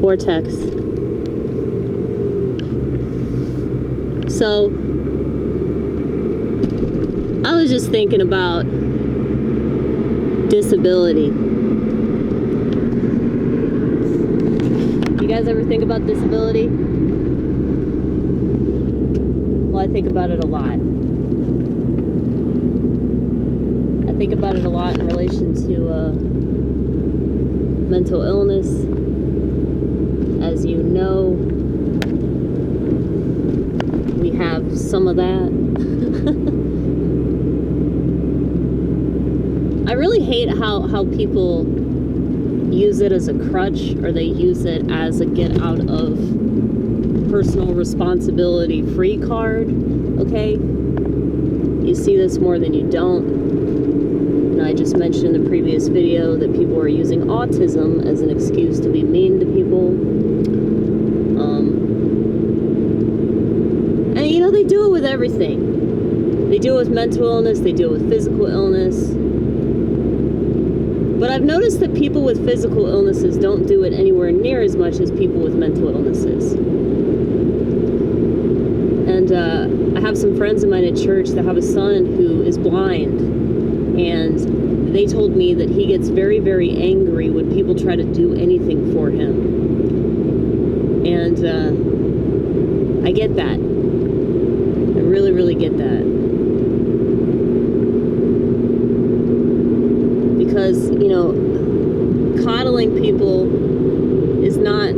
cortex. So I was just thinking about disability. You guys ever think about disability? Well, I think about it a lot. I think about it a lot in relation to mental illness. As you know, we have some of that. I really hate how people use it as a crutch, or they use it as a get out of personal responsibility free card, okay? You see this more than you don't. And I just mentioned in the previous video that people are using autism as an excuse to be mean to people. And you know, they do it with everything. They do it with mental illness, they do it with physical illness. But I've noticed that people with physical illnesses don't do it anywhere near as much as people with mental illnesses. And I have some friends of mine at church that have a son who is blind, and they told me that he gets very, very angry when people try to do anything for him. And I get that. I really, really get that. Because, you know, coddling people is not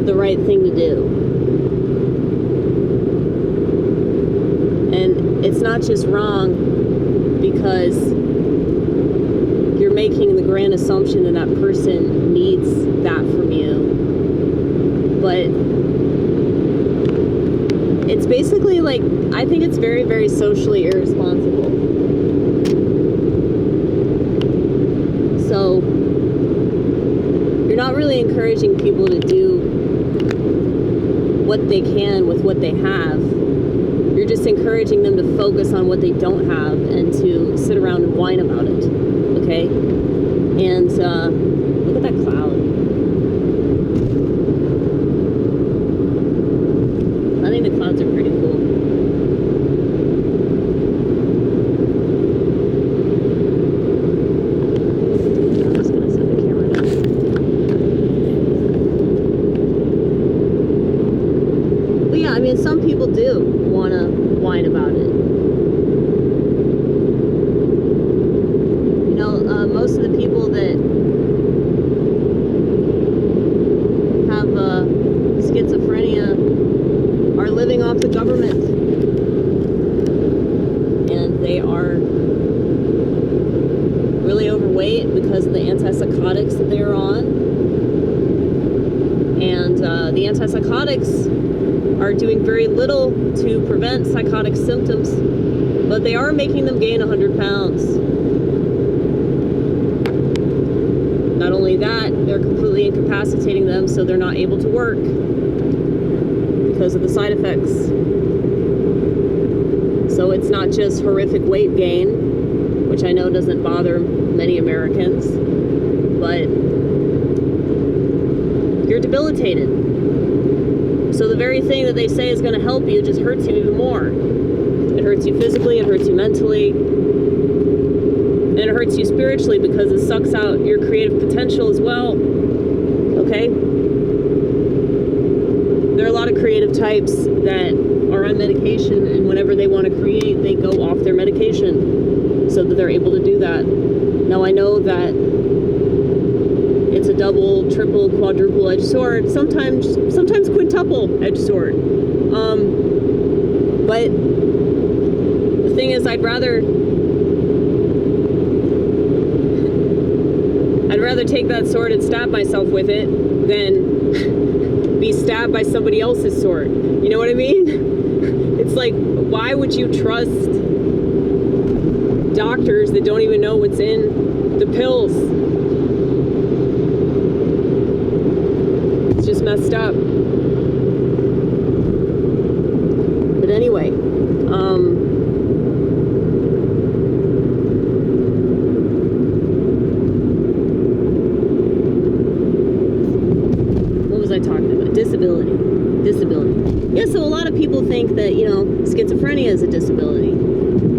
the right thing to do. And it's not just wrong because you're making the grand assumption that that person needs that from you. But it's basically like, I think it's very, very socially irresponsible. So you're not really encouraging people to do what they can with what they have. You're just encouraging them to focus on what they don't have and to sit around and whine about it, okay? And look at that cloud. I think the clouds are pretty cool. Some people do want to whine about it. You know, most of the people that have schizophrenia are living off the government. And they are really overweight because of the anti-psychotics that they're on. And the anti-psychotics are doing very little to prevent psychotic symptoms, but they are making them gain 100 pounds. Not only that, they're completely incapacitating them so they're not able to work because of the side effects. So it's not just horrific weight gain, which I know doesn't bother many Americans, but you're debilitated. So the very thing that they say is going to help you just hurts you even more. It hurts you physically, it hurts you mentally, and it hurts you spiritually because it sucks out your creative potential as well. Okay? There are a lot of creative types that are on medication, and whenever they want to create, they go off their medication so that they're able to do that. Now I know that it's a double, triple, quadruple edged sword, sometimes quintuple edged sword. But the thing is, I'd rather take that sword and stab myself with it than be stabbed by somebody else's sword. You know what I mean? It's like, why would you trust doctors that don't even know what's in the pills? It's just messed up. But anyway, is a disability,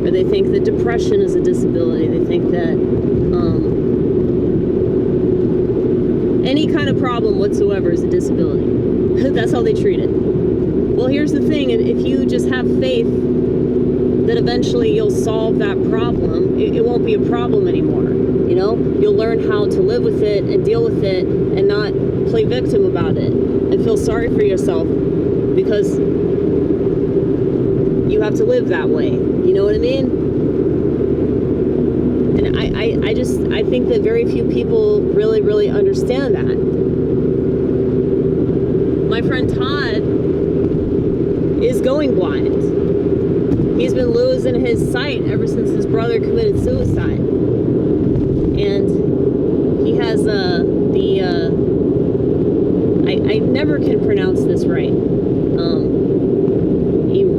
or they think that depression is a disability. They think that any kind of problem whatsoever is a disability. That's how they treat it. Well, here's the thing, and if you just have faith that eventually you'll solve that problem, it won't be a problem anymore. You know, you'll learn how to live with it and deal with it and not play victim about it and feel sorry for yourself because you have to live that way. You know what I mean? And I think that very few people really understand that. My friend Todd is going blind. He's been losing his sight ever since his brother committed suicide. And he has I never can pronounce this right.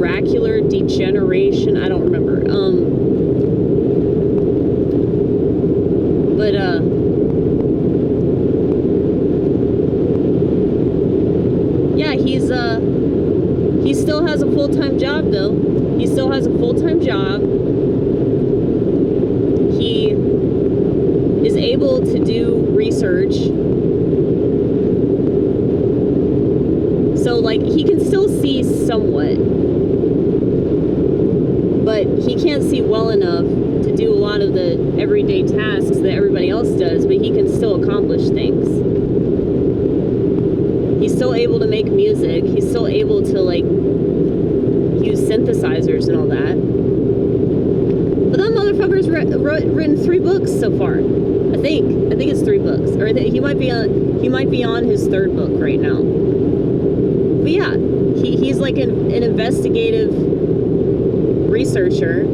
Macular degeneration. I don't remember. Yeah, he still has a full-time job though. He still has a full-time job. He is able to do research. So, like, he can still see somewhat. But he can't see well enough to do a lot of the everyday tasks that everybody else does, but he can still accomplish things. He's still able to make music. He's still able to, like, use synthesizers and all that. But that motherfucker's written 3 books so far. I think it's 3 books, or he might be on his 3rd book right now. But yeah, he's like an investigative researcher,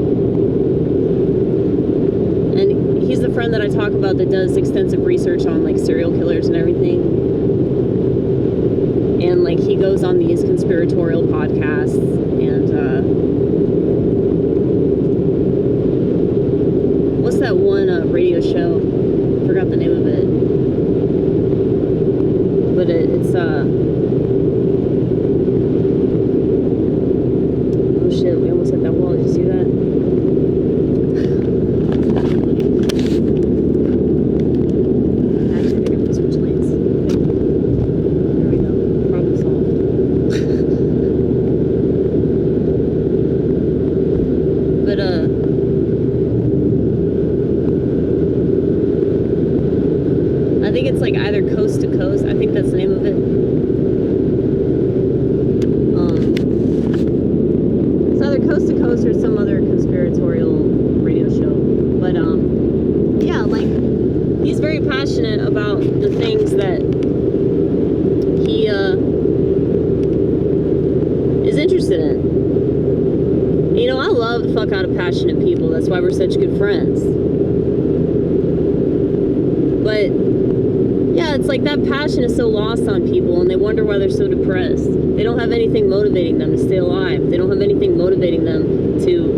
and he's the friend that I talk about that does extensive research on like serial killers and everything. And like he goes on these conspiratorial podcasts and what's that one radio show? Forgot the name of it. But it's oh shit, we almost hit that wall. Did you see that? Actually, I think I'm gonna switch lanes. There we go. Problem solved. But I think it's like either Coast to Coast. I think that's the name of it. It's either Coast to Coast or some other conspiratorial radio show. But yeah, like he's very passionate about the things that he is interested in. You know, I love the fuck out of passionate people. That's why we're such good friends. But yeah, it's like that passion is so lost on people and they wonder why they're so depressed. They don't have anything motivating them to stay alive. They don't have anything motivating them to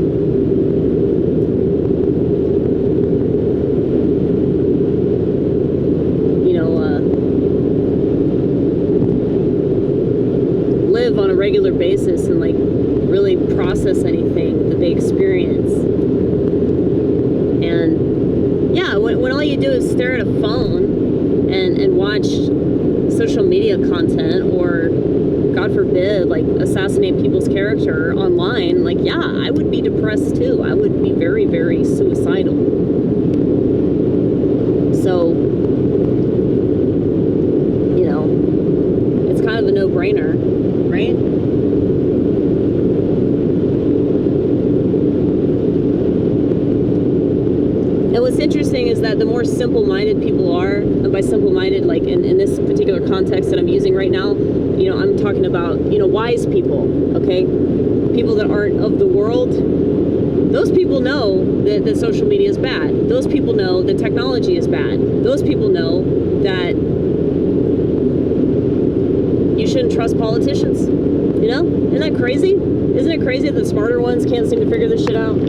live on a regular basis and like really process anything that they experience. And yeah, when all you do is stare at a phone and watch social media content or, God forbid, like assassinate people's character online, like, yeah, I would be depressed too. I would be very, very suicidal. So, you know, it's kind of a no-brainer, right? And what's interesting is that the more simple-minded people are, and by simple-minded, like in this particular context that I'm using right now, you know, I'm talking about, you know, wise people, okay? People that aren't of the world. Those people know that social media is bad. Those people know that technology is bad. Those people know that you shouldn't trust politicians. You know? Isn't that crazy? Isn't it crazy that the smarter ones can't seem to figure this shit out?